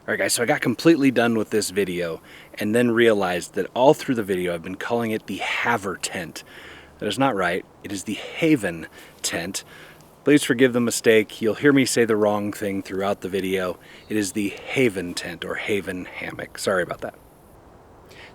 Alright guys, so I got completely done with this video and then realized that all through the video I've been calling it the Haven Tent. That is not right. It is the Haven Tent. Please forgive the mistake. You'll hear me say the wrong thing throughout the video. It is the Haven Tent or Haven Hammock. Sorry about that.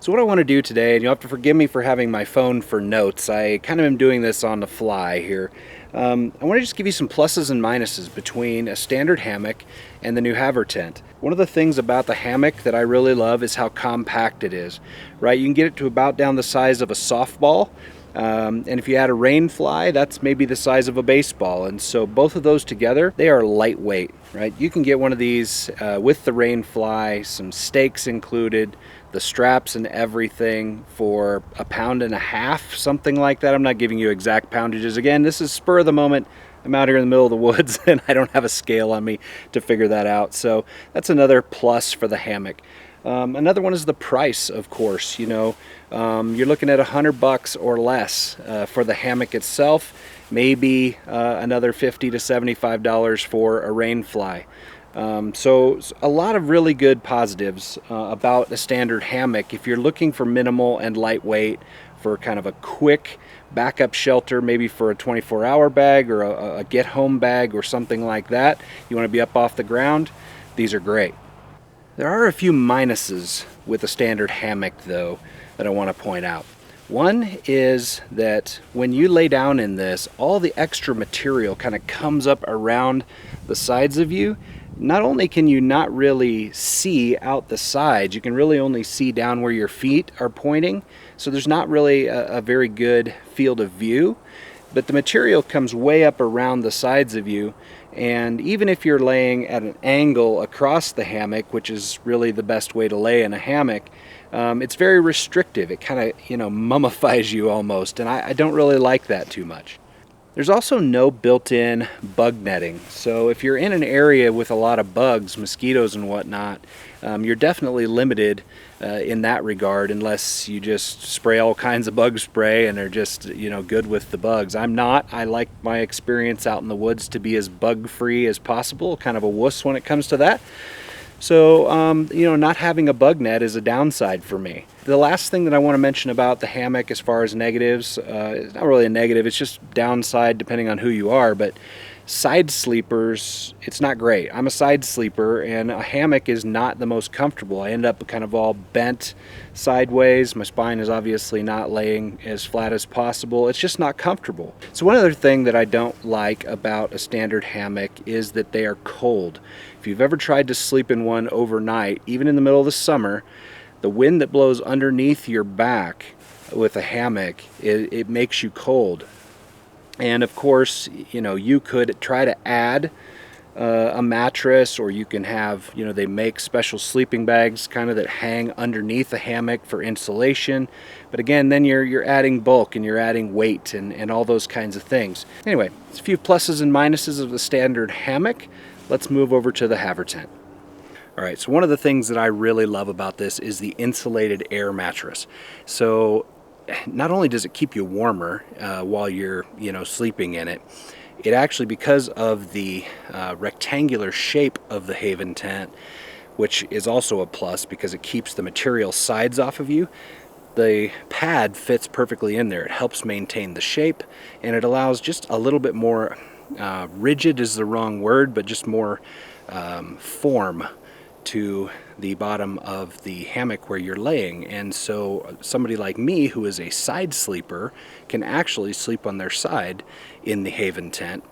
So what I want to do today, and you'll have to forgive me for having my phone for notes. I kind of am doing this on the fly here. I want to just give you some pluses and minuses between a standard hammock and the new Haven Tent. One of the things about the hammock that I really love is how compact it is, right? You can get it to about down the size of a softball. And if you add a rain fly, that's maybe the size of a baseball. And so both of those together, they are lightweight, right? You can get one of these with the rain fly, some stakes included, the straps and everything for £1.50, something like that. I'm not giving you exact poundages. Again, this is spur of the moment. I'm out here in the middle of the woods and I don't have a scale on me to figure that out. So that's another plus for the hammock. Another one is the price, of course. You know, you're looking at $100 or less for the hammock itself, maybe another $50 to $75 for a rain fly. So a lot of really good positives about a standard hammock. If you're looking for minimal and lightweight for kind of a quick backup shelter, maybe for a 24-hour bag or a get-home bag or something like that, you want to be up off the ground, these are great. There are a few minuses with a standard hammock, though, that I want to point out. One is that when you lay down in this, all the extra material kind of comes up around the sides of you. Not only can you not really see out the sides, you can really only see down where your feet are pointing, so there's not really a very good field of view, but the material comes way up around the sides of you, and even if you're laying at an angle across the hammock, which is really the best way to lay in a hammock, it's very restrictive. It kind of, you know, mummifies you almost, and I don't really like that too much. There's also no built-in bug netting, so if you're in an area with a lot of bugs, mosquitoes and whatnot, you're definitely limited in that regard unless you just spray all kinds of bug spray and are just, you know, good with the bugs. I'm not. I like my experience out in the woods to be as bug-free as possible, kind of a wuss when it comes to that. So, you know, not having a bug net is a downside for me. The last thing that I want to mention about the hammock as far as negatives, it's not really a negative, it's just downside depending on who you are, but side sleepers, it's not great. I'm a side sleeper and a hammock is not the most comfortable. I end up kind of all bent sideways. My spine is obviously not laying as flat as possible. It's just not comfortable. So one other thing that I don't like about a standard hammock is that they are cold. If you've ever tried to sleep in one overnight, even in the middle of the summer, the wind that blows underneath your back with a hammock, it makes you cold. And of course, you know, you could try to add a mattress, or you can have, you know, they make special sleeping bags kind of that hang underneath the hammock for insulation. But again, then you're adding bulk and you're adding weight and all those kinds of things. Anyway, it's a few pluses and minuses of the standard hammock. Let's move over to the Haven Tent. All right, so one of the things that I really love about this is the insulated air mattress. So not only does it keep you warmer while you're, you know, sleeping in it, it actually, because of the rectangular shape of the Haven Tent, which is also a plus because it keeps the material sides off of you, the pad fits perfectly in there. It helps maintain the shape, and it allows just a little bit more, rigid is the wrong word, but just more form to the bottom of the hammock where you're laying. And so somebody like me who is a side sleeper can actually sleep on their side in the Haven Tent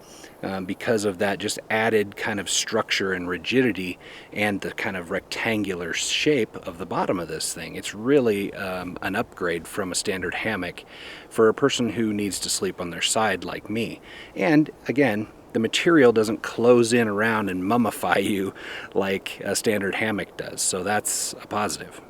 because of that just added kind of structure and rigidity and the kind of rectangular shape of the bottom of this thing. It's really an upgrade from a standard hammock for a person who needs to sleep on their side like me. And again, the material doesn't close in around and mummify you like a standard hammock does, so that's a positive.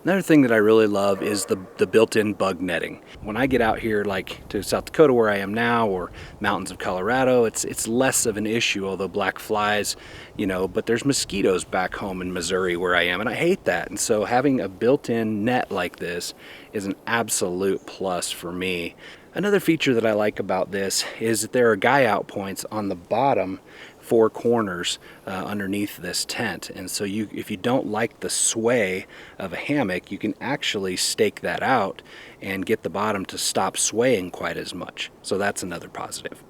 Another thing that I really love is the built-in bug netting. When I get out here like to South Dakota where I am now, or mountains of Colorado, it's less of an issue, although black flies, you know, but there's mosquitoes back home in Missouri where I am, and I hate that. And so having a built-in net like this is an absolute plus for me. Another feature that I like about this is that there are guy out points on the bottom four corners underneath this tent. And so if you don't like the sway of a hammock, you can actually stake that out and get the bottom to stop swaying quite as much. So that's another positive.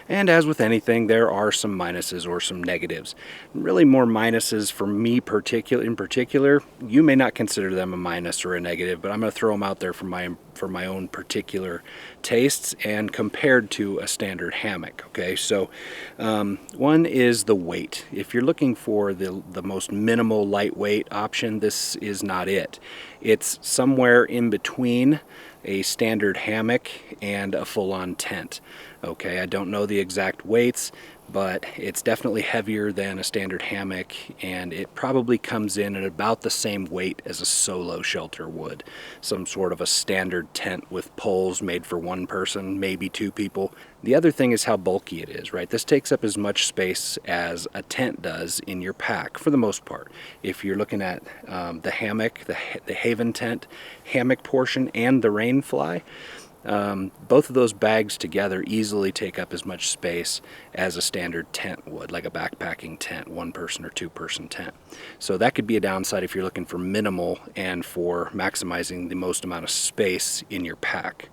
And as with anything, there are some minuses or some negatives. Really more minuses for me in particular. You may not consider them a minus or a negative, but I'm going to throw them out there for my own particular tastes and compared to a standard hammock. Okay, so one is the weight. If you're looking for the most minimal lightweight option, this is not it. It's somewhere in between a standard hammock and a full-on tent. Okay, I don't know the exact weights, but it's definitely heavier than a standard hammock, and it probably comes in at about the same weight as a solo shelter would. Some sort of a standard tent with poles made for one person, maybe two people. The other thing is how bulky it is, right? This takes up as much space as a tent does in your pack for the most part. If you're looking at the hammock, the Haven Tent Hammock portion and the Rainfly, both of those bags together easily take up as much space as a standard tent would, like a backpacking tent, one person or two person tent. So that could be a downside if you're looking for minimal and for maximizing the most amount of space in your pack.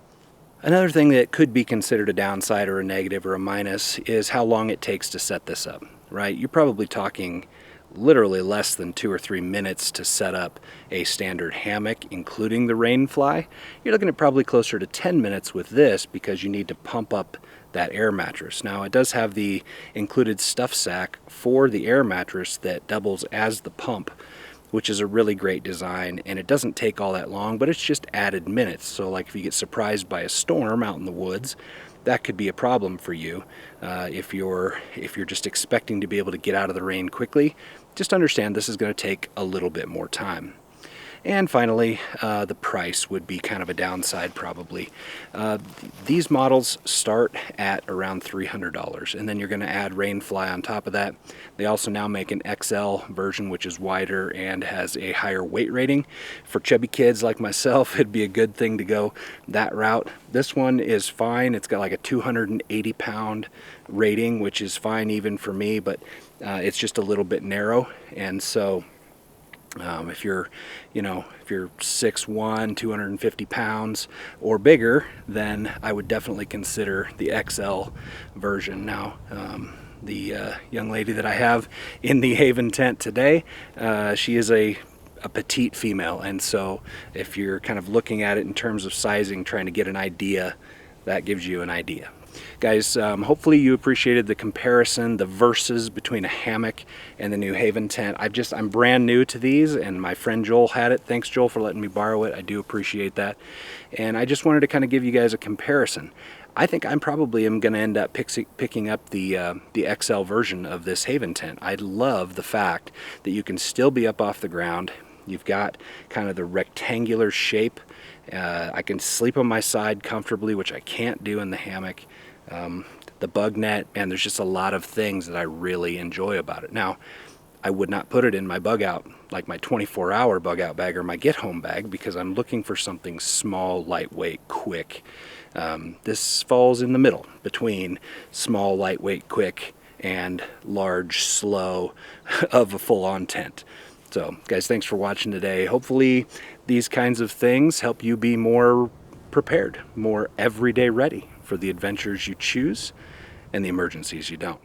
Another thing that could be considered a downside or a negative or a minus is how long it takes to set this up, right? You're probably talking literally less than 2 or 3 minutes to set up a standard hammock, including the Rainfly. You're looking at probably closer to 10 minutes with this because you need to pump up that air mattress. Now it does have the included stuff sack for the air mattress that doubles as the pump, which is a really great design, and it doesn't take all that long, but it's just added minutes. So like if you get surprised by a storm out in the woods, that could be a problem for you. If you're just expecting to be able to get out of the rain quickly, just understand this is going to take a little bit more time. And finally, the price would be kind of a downside probably. These models start at around $300, and then you're going to add Rainfly on top of that. They also now make an XL version, which is wider and has a higher weight rating. For chubby kids like myself, it'd be a good thing to go that route. This one is fine. It's got like a 280 pound rating, which is fine even for me, but it's just a little bit narrow. And so if you're 6'1", 250 pounds or bigger, then I would definitely consider the XL version. Now, the young lady that I have in the Haven tent today, she is a petite female, and so if you're kind of looking at it in terms of sizing, trying to get an idea, that gives you an idea. Guys, hopefully you appreciated the comparison, the versus between a hammock and the new Haven tent. I'm brand new to these, and my friend Joel had it. Thanks, Joel, for letting me borrow it. I do appreciate that. And I just wanted to kind of give you guys a comparison. I think I'm probably going to end up picking up the XL version of this Haven tent. I love the fact that you can still be up off the ground. You've got kind of the rectangular shape. I can sleep on my side comfortably, which I can't do in the hammock. The bugnet, and there's just a lot of things that I really enjoy about it. Now, I would not put it in my bugout, like my 24-hour bugout bag or my get-home bag, because I'm looking for something small, lightweight, quick. This falls in the middle between small, lightweight, quick, and large, slow of a full-on tent. So, guys, thanks for watching today. Hopefully these kinds of things help you be more prepared, more everyday ready for the adventures you choose and the emergencies you don't.